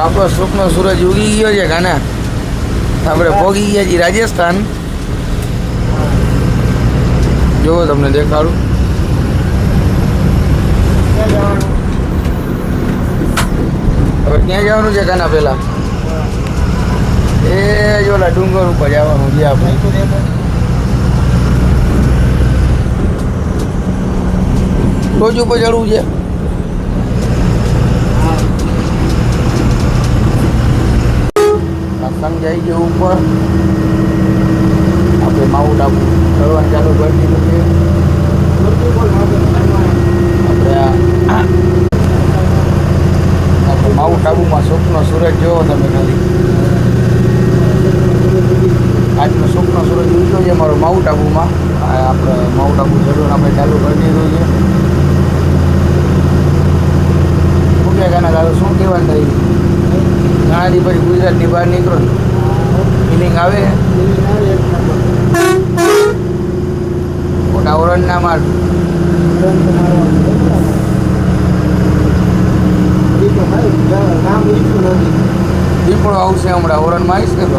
આપણો સુખનો સૂરજ ઉગી ગયો છે કાના. આપણે પહોંચી ગયા છીએ રાજસ્થાન. જો તમને દેખાડું. હવે ક્યાં જવાનું છે કાના? પેલા એ જોલા ડુંગર ઉપર જવાનું છે આપણે. ટોચ ઉપર ચડવું છે. સંગ જાય છે ઉપર. આપણે માઉન્ટ આબુ ચડવાનું ચાલુ કરી દીધું છે. આપણે માઉન્ટ આબુમાં સુખનો સૂરજ જોવો તમે ખાલી. આજનો સુખનો સૂરજ ઉગ્યો છે અમારો માઉન્ટ આબુમાં. આપણે માઉન્ટ આબુ ચડવાનું આપણે ચાલુ કરી દીધું છે. શું કહે કાના દાદા, શું કહેવાનું થઈ? ઘણા દી પછી ગુજરાતની બહાર નીકળો ફિલિંગ આવે. મોટા ઓરન ના માર દીપડો આવશે હમણાં. ઓરનમાં આવીશ ને તો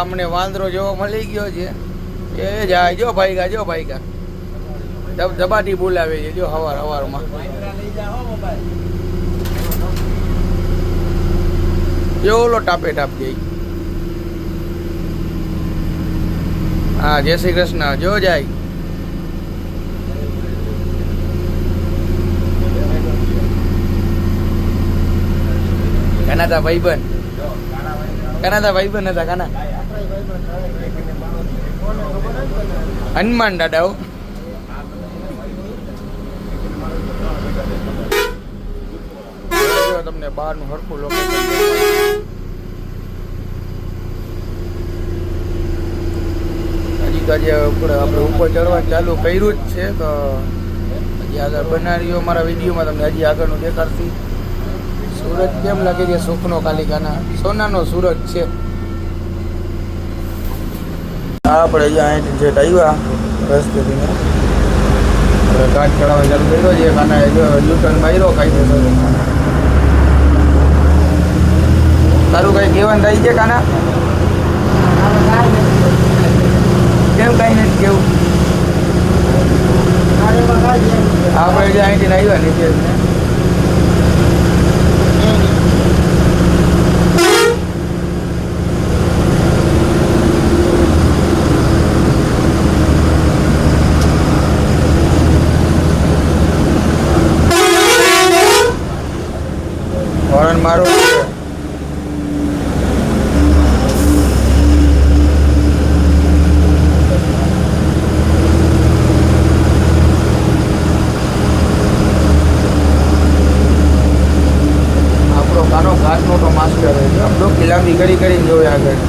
અમને વાંદરો જેવો મળી ગયો છે. એ જાય જો ભાઈગા, જો ભાઈગા ધબાટી બોલાવે છે જો હવારમાં. જો ઓલો ટાપે ટાપ જાય. હા, જય શ્રી કૃષ્ણ. જો જાય કાના તા ભાઈબંધ. કાના તા ભાઈબંધ હતા કાના. હનુમાન દાદાઓ તમને બહારનું હરખું લોકેશન. હજી આપણે ઉપર ચડવા ચાલુ કર્યું જ છે. તો હજી આગળ બનાવીઓ મારા વિડીયોમાં તમને હજી આગળનું દેખાડતી. સૂરજ કેમ લાગે છે? સુખનો કાલિકાના સોનાનો સૂરજ છે. આપણે અહીંયા જે આવ્યા રસ્તેથી ઘાટ ચડાવવા ચાલુ કર્યો છે. કાના યુટર્ન માર્યો ખાઈ દે. તારું કઈ કહેવાનું થાય છે કાના? કેમ કઈ નથી કેવું? આપણે જે અહીંથી આવ્યા નીચે હોર્ન મારો છે. ઘાટનો તો માસ્ટર હોય છે. આમ લાંબી કરી કરીને જોવે આગળ.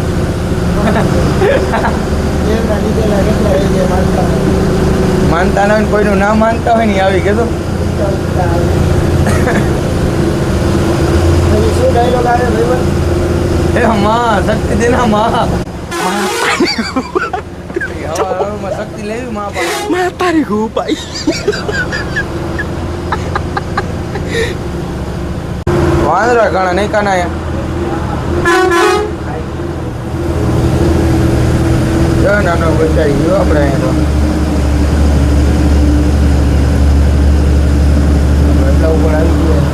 માનતા ના હોય કોઈનું ના માનતા હોય ને આવી કીધું. શું ડાયલોગ આવે ભાઈ? એ માં શક્તિ દેના માં. શક્તિ લેવી માં તારી ગોપાઈ. વાંદરા ઘણા નહીં કાના. નાનો બચાઈ ગયો આપણે અહીંયા તો એટલા ઉપર આવી ગયા.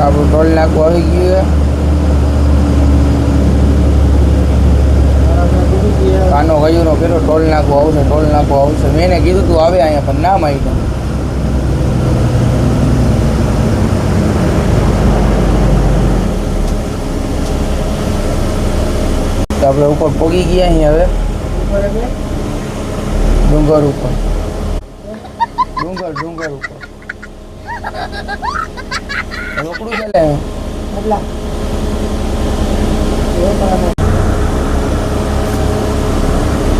આપણું ટોલ નાકું આવી ગયું. કાનો ગયો નો પેલો ટોલ નાકું આવશે, ટોલ નાકું આવશે. મેં એને કીધું તું આવે અહીંયા પણ ના માન્યું. તો આપણે ઉપર પહોંચી ગયા અહીં. હવે ડુંગર ઉપર રોકડું ચાલે.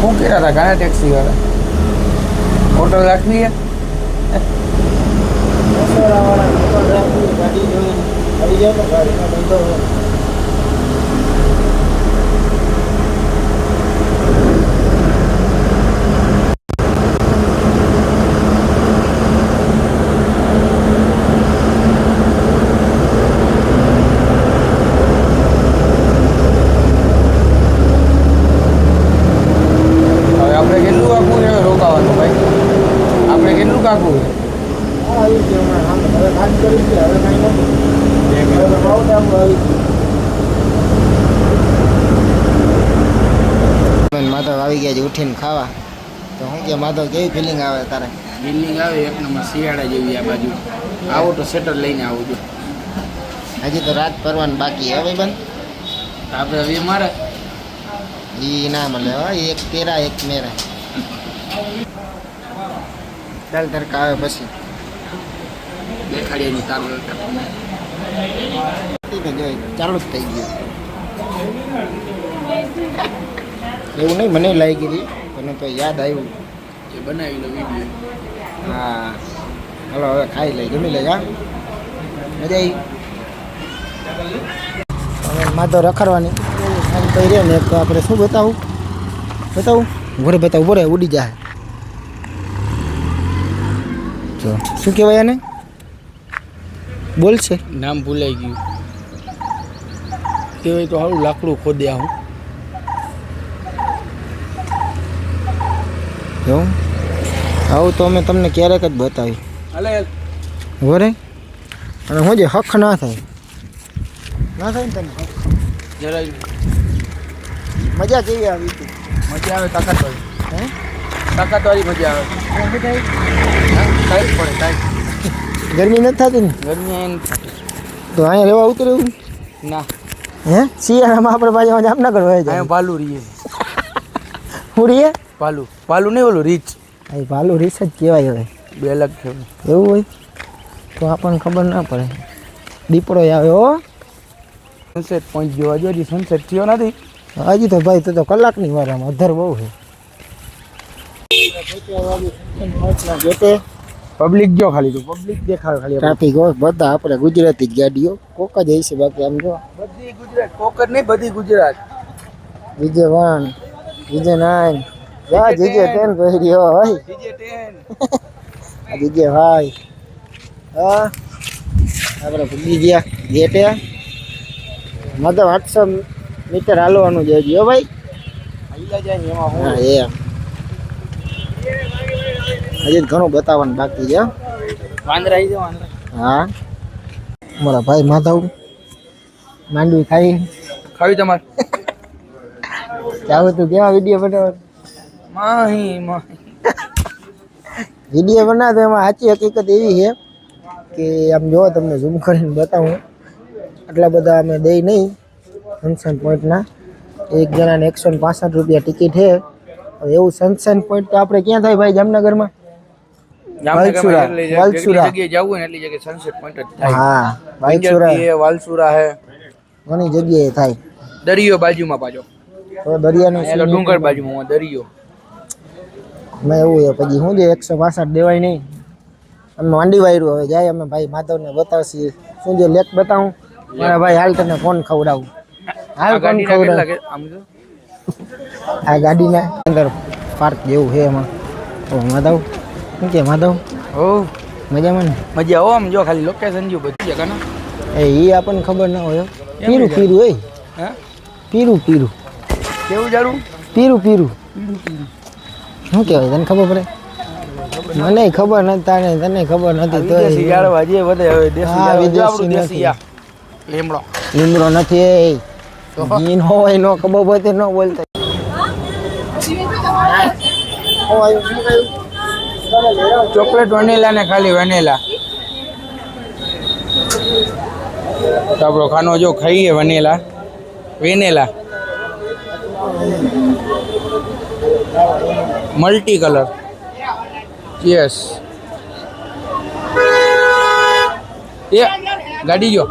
શું કર્યા હતા ઘણા ટેક્સી વાળા? હોટલ રાખવી આવી જાય ને ગાડીમાં બંધો હોય. માધવ આવી ગયા છે ઉઠીને ખાવા. તો હું કે માધવ કેવી ફિલિંગ આવે તારે? ફિલિંગ આવે એક નંબર શિયાળા જેવી આ બાજુ. આવો તો સેટર લઈને આવું છું. હજી તો રાત પરવાનું બાકી હવે બંધ આપણે હવે મારે ઈ ના મળે હોય. એક તેરા એક મેરા ચાલ તરકા આવે પછી દેખાડીએ તારું ચાલુ જ થઈ ગયું. એવું નહીં મને લાગી ગઈ મને તો યાદ આવ્યું એ બનાવી લો વિડીયો. હા હલો હવે ખાઈ લઈ જમી લઈ. હા મજા આવી. હવે માધવ રખડવાની કઈ રે ને તો આપણે શું બતાવું ઘરે બતાવું બોરે ઉડી જાય. જો શું કહેવાય એને બોલશે નામ ભૂલાઈ ગયું. કહેવાય તો સારું લાકડું ખોદ્યા હું. એવું આવું તો અમે તમને ક્યારેક જ બતાવી હાલે ઘરે. અને શું છે હક ના થાય ને તને જરાય મજા કેવી આવી હતી? મજા આવે તાકાતવાળી. હે તાકાતવાળી મજા આવે. ટાઈટ પડે ટાઈટ. ગરમી નથી થતી ને? ગરમી એને તો અહીંયા રહેવા ઉતર્યું ના. હે શિયાળામાં આપણે પાછા જામનગર હોય જાય. અહીંયા ભાલુ રહીએ. હું રહીએ ભાલુ નહીં ઓલું રીચ. અહીં ભાલુ રીસ જ કહેવાય હવે. બે અલગ છે. એવું હોય તો આપણને ખબર ના પડે. દીપડો આવે હો. સનસેટ પોઈન્ટ જોવા જો. હજી સનસેટ થયો નથી. હજી તો ભાઈ તો કલાકની વાર આમ અધર બહુ છે. પબ્લિક જો ખાલી તો પબ્લિક દેખાવ ખાલી. ટ્રાફિક હોય બધા આપણે ગુજરાતી જ ગાડીઓ કોક જ હશે બાકી આમ જો બધી ગુજરાત કોક જ નહીં બધી ગુજરાત. જીજે 1 જીજે 9 જા જીજે 10 પહેર્યો હોય. જીજે ભાઈ હા આપણે ભૂલી ગયા ગેટે. મતલબ 800 મીટર હાલવાનું છે હજી હો ભાઈ. હા એ હજી ઘણું બતાવવાનું બાકી છે. વાંદરા આવી જાવ વાંદરા. હા મારા ભાઈ માધવ માંડવી ખાવી તમારે ચાવું તું કેવા વિડીયો બનાવ? માહી વિડીયો બનાવે તો એમાં સાચી હકીકત એવી છે કે આમ જો તમને ઝૂમ કરીને બતાવું આટલા બધા અમે દઈ નહીં. સનસાઇન પોઈન્ટના એક જણાને 165 રૂપિયા ટિકિટ છે. એવું સનસાઇન પોઈન્ટ તો આપણે ક્યાં થાય ભાઈ જામનગરમાં? વાલસુરા જગ્યાએ જવું ને એટલી જગ્યાએ સનસેટ પોઈન્ટ જ થાય. હા વાલસુરા હે ઘણી જગ્યાએ થાય. દરિયો બાજુમાં પાછો તો દરિયાનો ડુંગર બાજુમાં દરિયો. મેં એવું છે પછી શું છે 165 દેવાય નહીં. અમે માંડી વાયરું હવે જાય અમે ભાઈ માધવને બતાવશી. શું છે લેક બતાવું મારા ભાઈ હાલ તને કોણ ખવડાવું? હાલ કોણ ખવડાવું? આ ગાડીના અંદર પાર્ક જેવું છે એમાં. ઓ માધવ શું કે માધવ? ઓ મજામાં ને? મજા આવો આમ જો ખાલી લોકેશન જો બધી જગા ના એ આપણને ખબર ના હોય. પીરું એ હે પીરું કેવું જાડું પીરું શું કહેવાય તને ખબર પડે? મને ખબર નથી તને ખબર નથી તો લીમડો નથી. ઘી નો હોય નો ખબર પડે ન બોલતા. ચોકલેટ વેનીલા ને ખાલી વેનીલા. તો આપણો ખાનો જો ખાઈએ વેનીલા મલ્ટી કલર. યસ એ ગાડી જો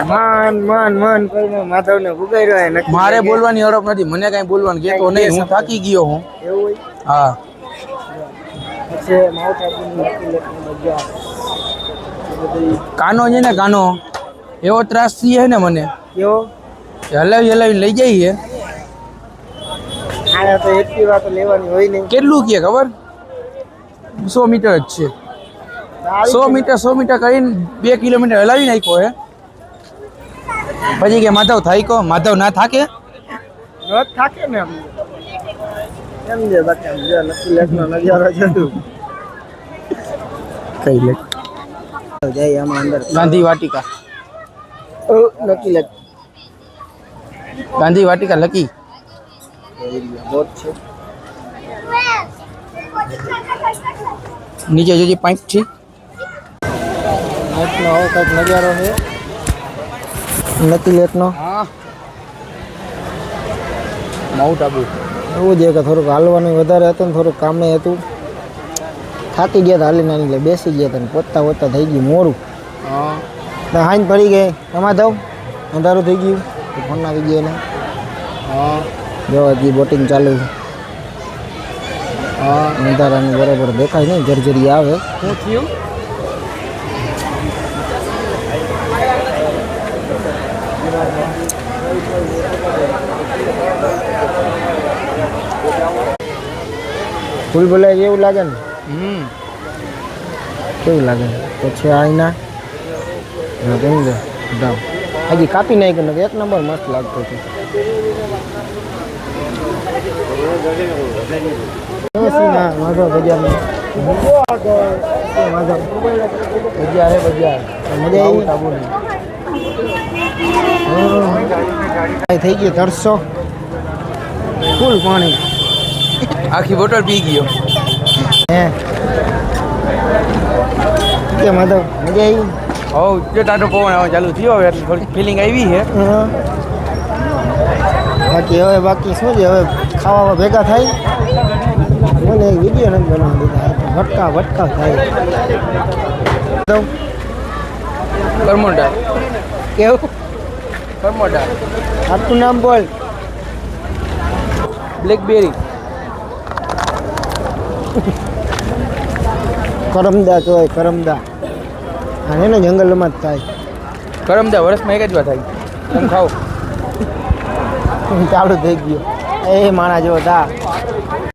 માન કરીને માધવને ભૂગાઈ મારે બોલવાની હરફ નથી. મને કઈ બોલવાનું કેતો નહીં. હું થાકી ગયો હું. એવું હા કાનો છે ને કાનો એવો ત્રાસ થઈએ ને મને કેવો હલાવી હલાવી લઈ જઈએ આને તો એક્ટિવા તો લેવાની હોય નહીં. કેટલું કે ખબર 100 મીટર જ છે 100 મીટર કરીને 2 કિલોમીટર હલાવી નાખ્યો હે પછી કે માધવ થાય કો માધવ ના થાકે રોજ થાકે ને એમ જે બાકી આમ જે નક્કી લેખનો નજારો જોયું કઈ લે જાય આમાં અંદર ગાંધી વાટિકા નક્કી લેખ ગાંધી વાટિકા લકી બોટ છે. નીચે જોજે પાઇપ છે નેટનો આવો કંઈક નજારો છે નક્કી લેખનો. હા માઉન્ટ આબુ એવું છે કે થોડુંક હાલવાનું વધારે હતું ને થોડુંક કામે હતું થાકી ગયા હતા હાલીને એટલે બેસી ગયા હતા ને પોતા પોતા થઈ ગયું મોડું હા તો હાઈન પડી ગઈ એમાં જાઉં અંધારું થઈ ગયું ફોન આવી ગયો એને હા જો હજી બોટિંગ ચાલુ છે હા અંધારાનું બરાબર દેખાય નહીં જરજરી આવે શું થયું ફૂલ બોલાય એવું લાગે ને હમ કેવું લાગે પછી આઈના કેમ છે ધામ હજી કાપી નાખ્યું ને એક નંબર મસ્ત લાગતો હતો. માધવ બજારમાં માધવ બજાર હે બજાર મજા આવી થઈ ગયું 300 ફૂલ પાણી આખી બોટલ પી ગયો હે કે માધવ મજા આવી. હવ જો ટાટો પવન આવવા ચાલુ થયો હવે એટલે થોડી ફિલિંગ આવી છે હા. બાકી શું છે હવે ખાવામાં ભેગા થાય મને એક વિડીયો નથી બનાવવા દીધા ભટકા થાય કરમોટા કેવું કરમોટા આટલું નામ બોલ બ્લેકબેરી કરમદા કહેવાય કરમદા અને એને જંગલમાં જ થાય કરમદા વર્ષમાં એક જ વાર થાય તમે ખાઓ ચાલુ થઈ ગયું એ માણા જેવો તા